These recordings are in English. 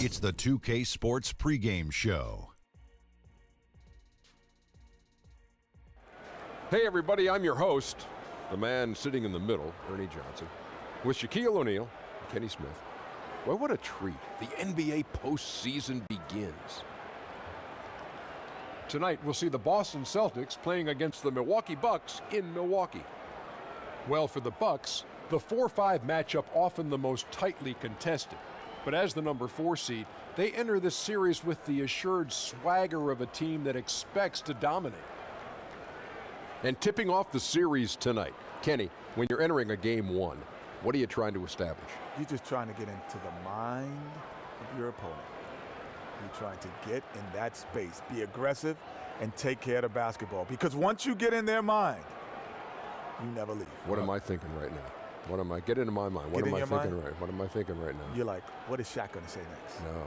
It's the 2K Sports pregame show. Hey everybody, I'm your host, the man sitting in the middle, Ernie Johnson, with Shaquille O'Neal and Kenny Smith. Well, what a treat. The NBA postseason begins. Tonight, we'll see the Boston Celtics playing against the Milwaukee Bucks in Milwaukee. Well, for the Bucks, the 4-5 matchup often the most tightly contested. But as the number 4 seed, they enter this series with the assured swagger of a team that expects to dominate. And tipping off the series tonight, Kenny, when you're entering a game one, what are you trying to establish? You're just trying to get into the mind of your opponent. You're trying to get in that space, be aggressive, and take care of the basketball. Because once you get in their mind, you never leave. What am I thinking right now? What am I? Get into my mind. What am I thinking right? What am I thinking right now? You're like, what is Shaq going to say next? No.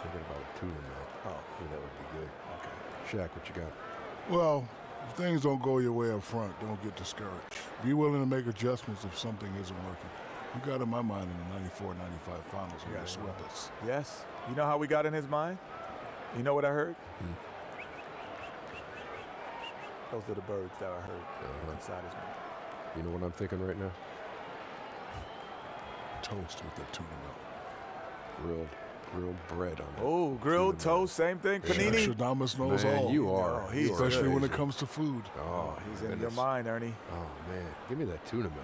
Thinking about a tuna now. Oh. Yeah, that would be good. Okay. Shaq, what you got? Well, if things don't go your way up front, don't get discouraged. Be willing to make adjustments if something isn't working. You got in my mind in the 94-95 finals when you swept us. Yes. You know how we got in his mind? You know what I heard? Those are the birds that I heard inside his mind. You know what I'm thinking right now? Toast with that tuna milk. Grilled bread on it. Oh, grilled toast, same thing. Panini. Shadamas knows Man, all. you are. No, he's Especially good. when it comes to food. Oh, he's in your goodness. mind, Ernie. Oh, man. Give me that tuna milk.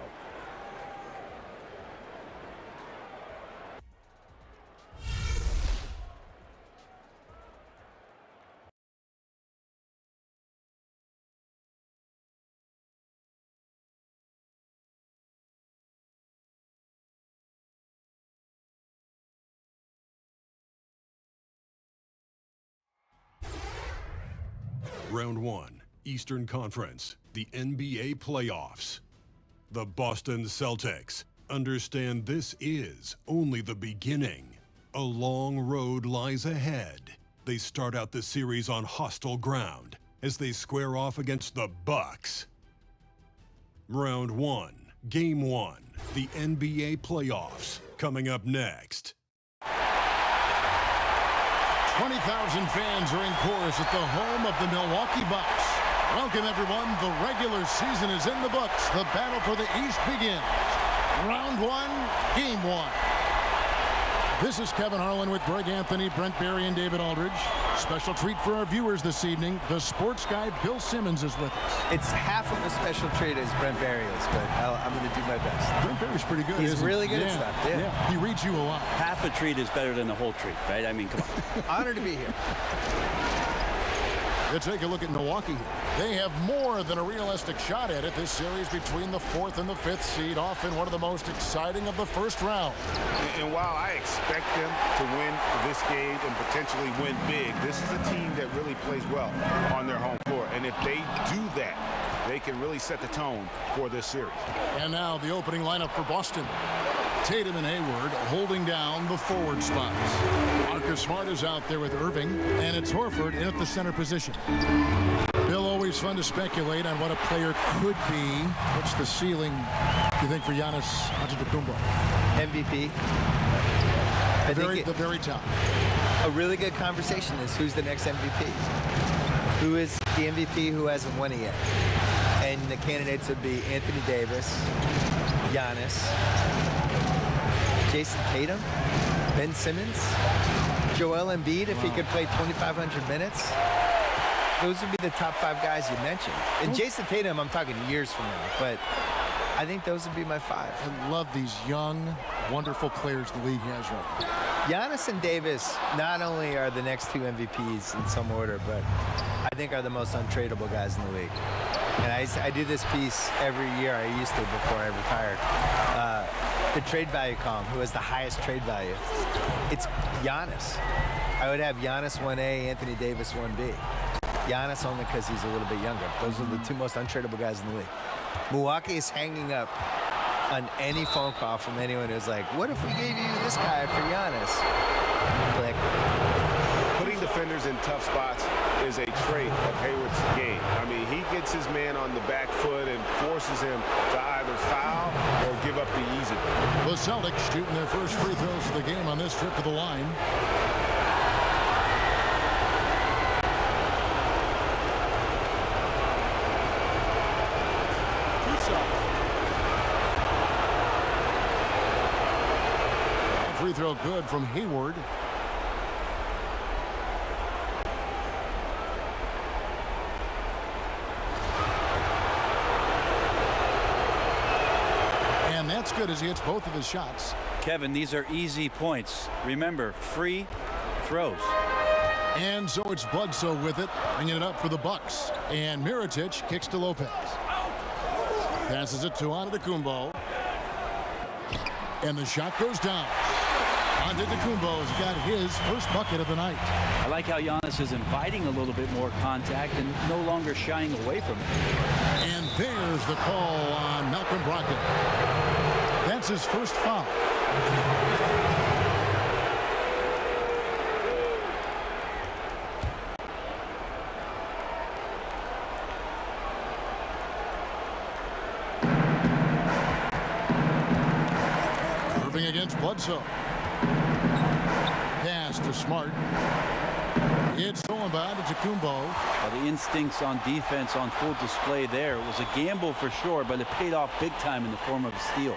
Round 1, Eastern Conference, the NBA playoffs. The Boston Celtics understand this is only the beginning. A long road lies ahead. They start out the series on hostile ground as they square off against the Bucks. Round 1, Game 1, the NBA playoffs, coming up next. 20,000 fans are in chorus at the home of the Milwaukee Bucks. Welcome, everyone. The regular season is in the books. The battle for the East begins. Round 1, Game 1. This is Kevin Harlan with Greg Anthony, Brent Barry, and David Aldridge. Special treat for our viewers this evening. The sports guy, Bill Simmons, is with us. It's half of a special treat as Brent Barry is, but I'm going to do my best. Brent Barry's pretty good, He's isn't really he? good at stuff, yeah. He reads you a lot. Half a treat is better than the whole treat, right? I mean, come on. Honored to be here. Let's take a look at Milwaukee here. They have more than a realistic shot at it. This series between the 4th and the 5th seed, often one of the most exciting of the first round. And while I expect them to win this game and potentially win big, this is a team that really plays well on their home floor. And if they do that, they can really set the tone for this series. And now the opening lineup for Boston. Tatum and Hayward holding down the forward spots. Marcus Smart is out there with Irving, and it's Horford in at the center position. Bill, always fun to speculate on what a player could be. What's the ceiling, you think, for Giannis Antetokounmpo? MVP. The very top. A really good conversation is who's the next MVP. Who is the MVP who hasn't won it yet? And the candidates would be Anthony Davis, Giannis, Jason Tatum, Ben Simmons, Joel Embiid if he could play 2,500 minutes. Those would be the top 5 guys you mentioned. And Jason Tatum, I'm talking years from now, but I think those would be my 5. I love these young, wonderful players the league has right now. Giannis and Davis not only are the next 2 MVPs in some order, but I think are the most untradeable guys in the league. And I do this piece every year. I used to before I retired. The trade value column, who has the highest trade value. It's Giannis. I would have Giannis 1A, Anthony Davis 1B. Giannis only because he's a little bit younger. Those are the 2 most untradeable guys in the league. Milwaukee is hanging up on any phone call from anyone who's like, what if we gave you this guy for Giannis? Click. Putting the defenders in tough spots is a trait of Hayward's game. I mean, he gets his man on the back foot and forces him to either foul or give up the easy. The Celtics shooting their first free throws of the game on this trip to the line. Free throw good from Hayward. And that's good as he hits both of his shots. Kevin, these are easy points. Remember, free throws. And so it's Bledsoe with it, bringing it up for the Bucks. And Mirotic kicks to Lopez. Passes it to Antetokounmpo. And the shot goes down. Antetokounmpo's got his first bucket of the night. I like how Giannis is inviting a little bit more contact and no longer shying away from it. And there's the call on Malcolm Brogdon. That's his first foul. Irving against Bledsoe. Pass to Smart. It's stolen by Antetokounmpo. Well, the instincts on defense on full display there. It was a gamble for sure, but it paid off big time in the form of a steal.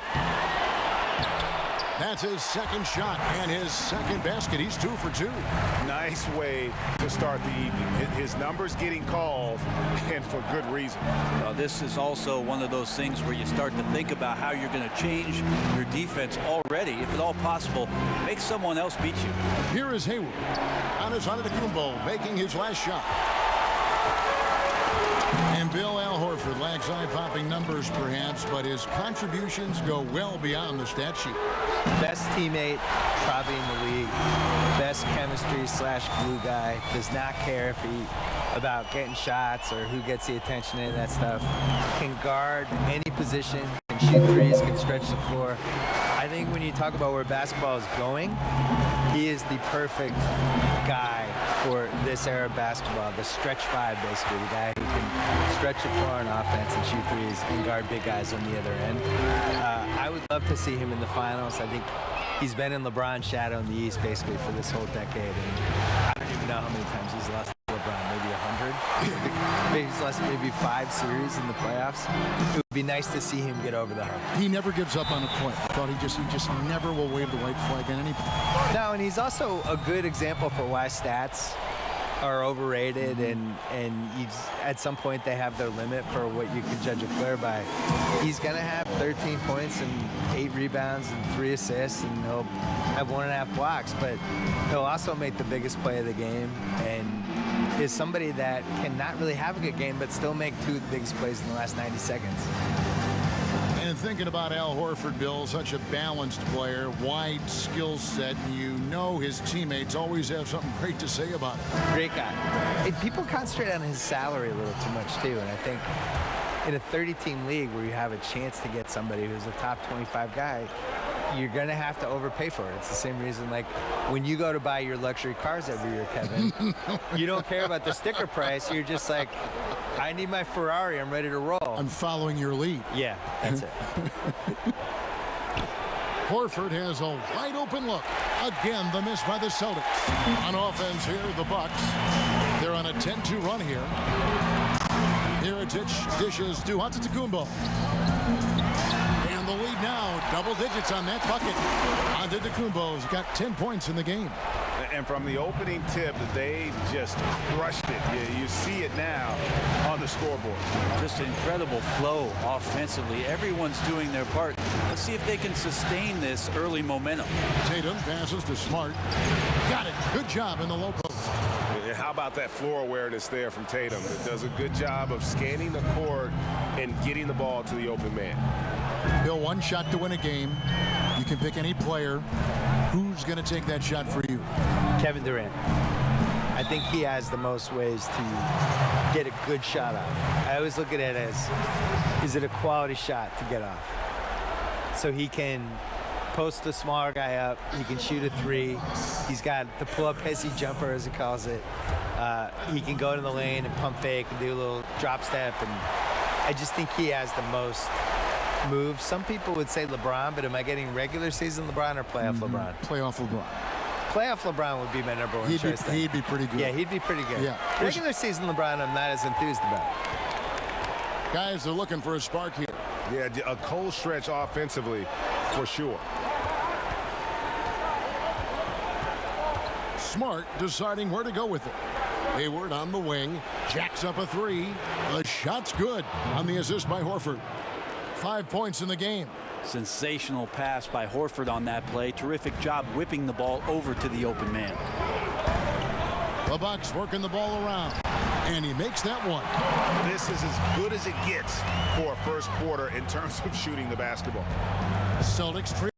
That's his second shot and his second basket. He's 2 for 2. Nice way to start the evening. His numbers getting called, and for good reason. Well, this is also one of those things where you start to think about how you're going to change your defense already. If at all possible, make someone else beat you. Here is Hayward. Giannis Antetokounmpo making his last shot. And Bill, Al Horford lacks eye-popping numbers perhaps, but his contributions go well beyond the stat sheet. Best teammate probably in the league. Best chemistry / glue guy. Does not care if he about getting shots or who gets the attention and that stuff. Can guard any position, can shoot threes, can stretch the floor. I think when you talk about where basketball is going, he is the perfect guy for this era of basketball. The stretch 5, basically, the guy who can stretch the floor on offense and shoot threes and guard big guys on the other end. I would love to see him in the finals. I think he's been in LeBron's shadow in the East basically for this whole decade. And I don't even know how many times he's lost to LeBron, maybe 100. Maybe he's lost maybe 5 series in the playoffs. It would be nice to see him get over the hump. He never gives up on a point. I thought he just never will wave the white flag at any point. No, and he's also a good example for why stats are overrated, and at some point they have their limit for what you can judge a player by. He's gonna have 13 points and 8 rebounds and 3 assists, and he'll have 1.5 blocks, but he'll also make the biggest play of the game, and is somebody that can not really have a good game but still make 2 of the biggest plays in the last 90 seconds. And thinking about Al Horford, Bill, such a balanced player, wide skill set, you know his teammates always have something great to say about him. Great guy. And people concentrate on his salary a little too much too, and I think in a 30-team league where you have a chance to get somebody who's a top 25 guy, you're gonna have to overpay for it. It's the same reason, like when you go to buy your luxury cars every year, Kevin, you don't care about the sticker price. You're just like, I need my Ferrari. I'm ready to roll. I'm following your lead. Yeah, that's it. Horford has a wide open look. Again, the miss by the Celtics. On offense here, the Bucks. They're on a 10-2 run here. Mirotic dishes to Antetokounmpo. And the lead now, double digits on that bucket. Antetokounmpo's got 10 points in the game. And from the opening tip, they just crushed it. You see it now on the scoreboard. Just incredible flow offensively. Everyone's doing their part. Let's see if they can sustain this early momentum. Tatum passes to Smart. Got it. Good job in the low post. How about that floor awareness there from Tatum? It does a good job of scanning the court and getting the ball to the open man. Bill, one shot to win a game. You can pick any player. Who's going to take that shot for you? Kevin Durant. I think he has the most ways to get a good shot off. I always look at it as, is it a quality shot to get off? So he can post the smaller guy up. He can shoot a three. He's got the pull-up hezzy jumper, as he calls it. He can go to the lane and pump fake and do a little drop step. And I just think he has the most moves. Some people would say LeBron, but am I getting regular season LeBron or playoff LeBron? Playoff LeBron. Playoff LeBron would be my number one choice. He'd be pretty good. Yeah, he'd be pretty good. Yeah. Regular season LeBron, I'm not as enthused about. Guys are looking for a spark here. Yeah, a cold stretch offensively for sure. Smart deciding where to go with it. Hayward on the wing, jacks up a three. The shot's good on the assist by Horford. 5 points in the game. Sensational pass by Horford on that play. Terrific job whipping the ball over to the open man. The Bucks working the ball around, and he makes that one. This is as good as it gets for a first quarter in terms of shooting the basketball. Celtics